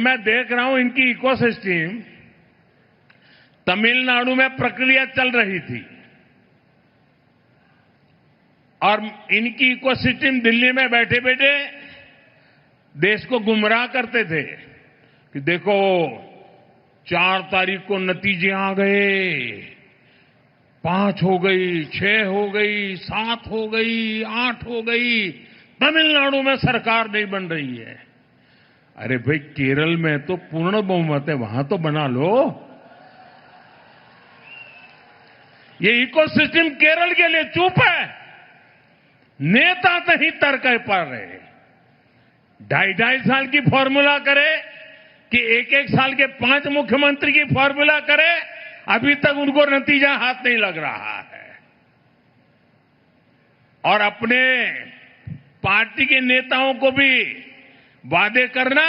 मैं देख रहा हूं इनकी इकोसिस्टम तमिलनाडु में प्रक्रिया चल रही थी और इनकी इकोसिस्टम दिल्ली में बैठे बैठे देश को गुमराह करते थे कि देखो 4 तारीख को नतीजे आ गए, 5 हो गई, 6 हो गई, 7 हो गई, 8 हो गई, तमिलनाडु में सरकार नहीं बन रही है। अरे भाई, केरल में तो पूर्ण बहुमत है, वहां तो बना लो। ये इकोसिस्टम केरल के लिए चुप है, नेता नहीं तर्क पा रहे। 2.5 साल की फॉर्मूला करे कि 1-1 साल के 5 मुख्यमंत्री की फॉर्मूला करे, अभी तक उनको नतीजा हाथ नहीं लग रहा है। और अपने पार्टी के नेताओं को भी वादे करना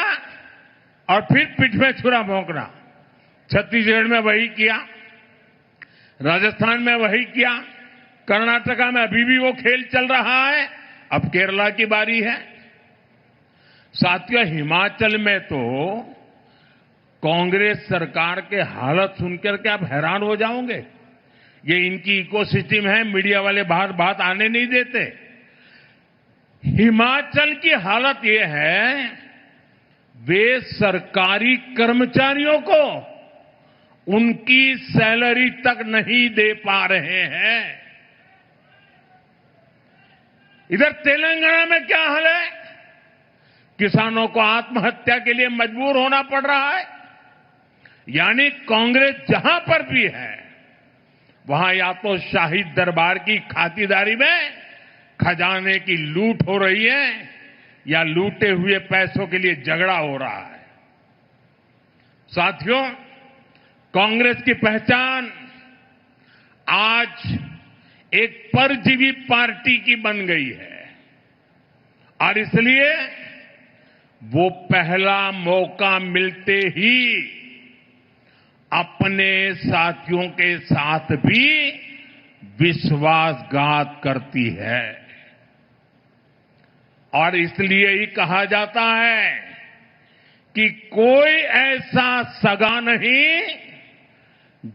और फिर पीठ में छुरा भोंकना। छत्तीसगढ़ में वही किया, राजस्थान में वही किया, कर्नाटका में अभी भी वो खेल चल रहा है। अब केरला की बारी है। साथियों, हिमाचल में तो कांग्रेस सरकार के हालत सुनकर के आप हैरान हो जाओगे। ये इनकी इकोसिस्टम है, मीडिया वाले बाहर बात आने नहीं देते। हिमाचल की हालत ये है, वे सरकारी कर्मचारियों को उनकी सैलरी तक नहीं दे पा रहे हैं। इधर तेलंगाना में क्या हाल है? किसानों को आत्महत्या के लिए मजबूर होना पड़ रहा है। यानी कांग्रेस जहां पर भी है, वहां या तो शाही दरबार की खातिरदारी में खजाने की लूट हो रही है या लूटे हुए पैसों के लिए झगड़ा हो रहा है। साथियों, कांग्रेस की पहचान आज एक परजीवी पार्टी की बन गई है और इसलिए वो पहला मौका मिलते ही अपने साथियों के साथ भी विश्वासघात करती है। और इसलिए ही कहा जाता है कि कोई ऐसा सगा नहीं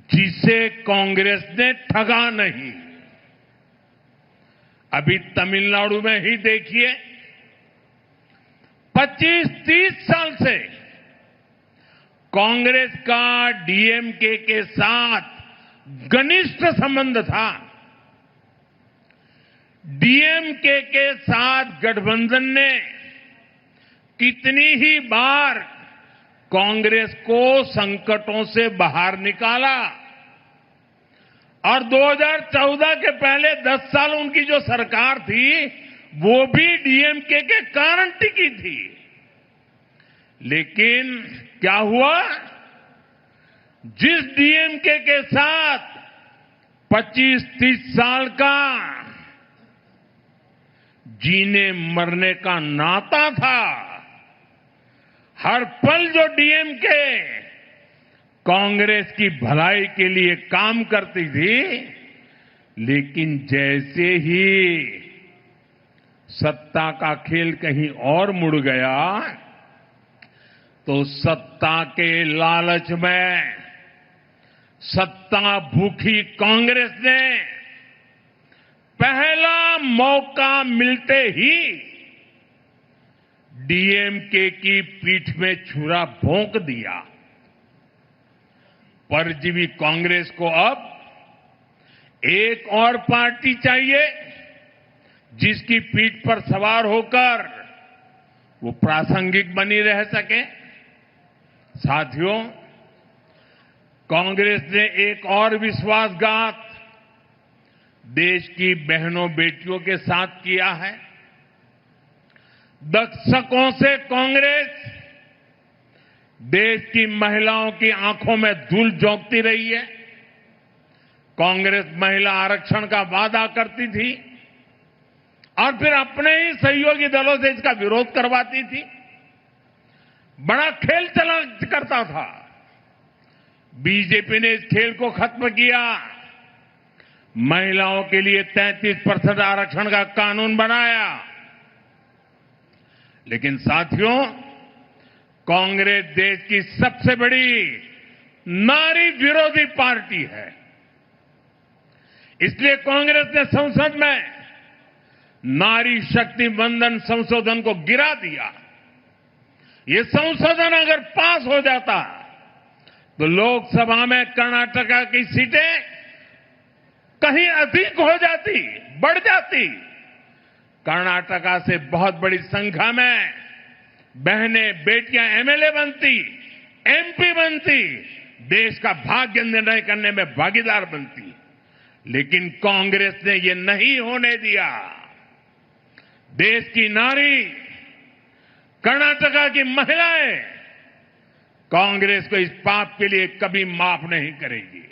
जिसे कांग्रेस ने ठगा नहीं। अभी तमिलनाडु में ही देखिए, 25-30 साल से कांग्रेस का डीएमके के साथ घनिष्ठ संबंध था। डीएमके के साथ गठबंधन ने कितनी ही बार कांग्रेस को संकटों से बाहर निकाला और 2014 के पहले 10 साल उनकी जो सरकार थी वो भी डीएमके के कारण टिकी थी। लेकिन क्या हुआ? जिस डीएमके के साथ 25-30 साल का जीने मरने का नाता था, हर पल जो डीएमके कांग्रेस की भलाई के लिए काम करती थी, लेकिन जैसे ही सत्ता का खेल कहीं और मुड़ गया तो सत्ता के लालच में सत्ता भूखी कांग्रेस ने पहला मौका मिलते ही डीएमके की पीठ में छुरा भोंक दिया। परजीवी कांग्रेस को अब एक और पार्टी चाहिए जिसकी पीठ पर सवार होकर वो प्रासंगिक बनी रह सके। साथियों, कांग्रेस ने एक और विश्वासघात देश की बहनों बेटियों के साथ किया है। दशकों से कांग्रेस देश की महिलाओं की आंखों में धूल झोंकती रही है। कांग्रेस महिला आरक्षण का वादा करती थी और फिर अपने ही सहयोगी दलों से इसका विरोध करवाती थी। बड़ा खेल चला करता था। बीजेपी ने इस खेल को खत्म किया, महिलाओं के लिए 33% आरक्षण का कानून बनाया। लेकिन साथियों, कांग्रेस देश की सबसे बड़ी नारी विरोधी पार्टी है। इसलिए कांग्रेस ने संसद में नारी शक्ति वंदन संशोधन को गिरा दिया। ये संशोधन अगर पास हो जाता तो लोकसभा में कर्नाटका की सीटें कहीं अधिक हो जाती, बढ़ जाती। कर्नाटका से बहुत बड़ी संख्या में बहनें, बेटियां एमएलए बनती, एमपी बनती, देश का भाग्य निर्णय करने में भागीदार बनती। लेकिन कांग्रेस ने ये नहीं होने दिया। देश की नारी, कर्नाटका की महिलाएं कांग्रेस को इस पाप के लिए कभी माफ नहीं करेगी।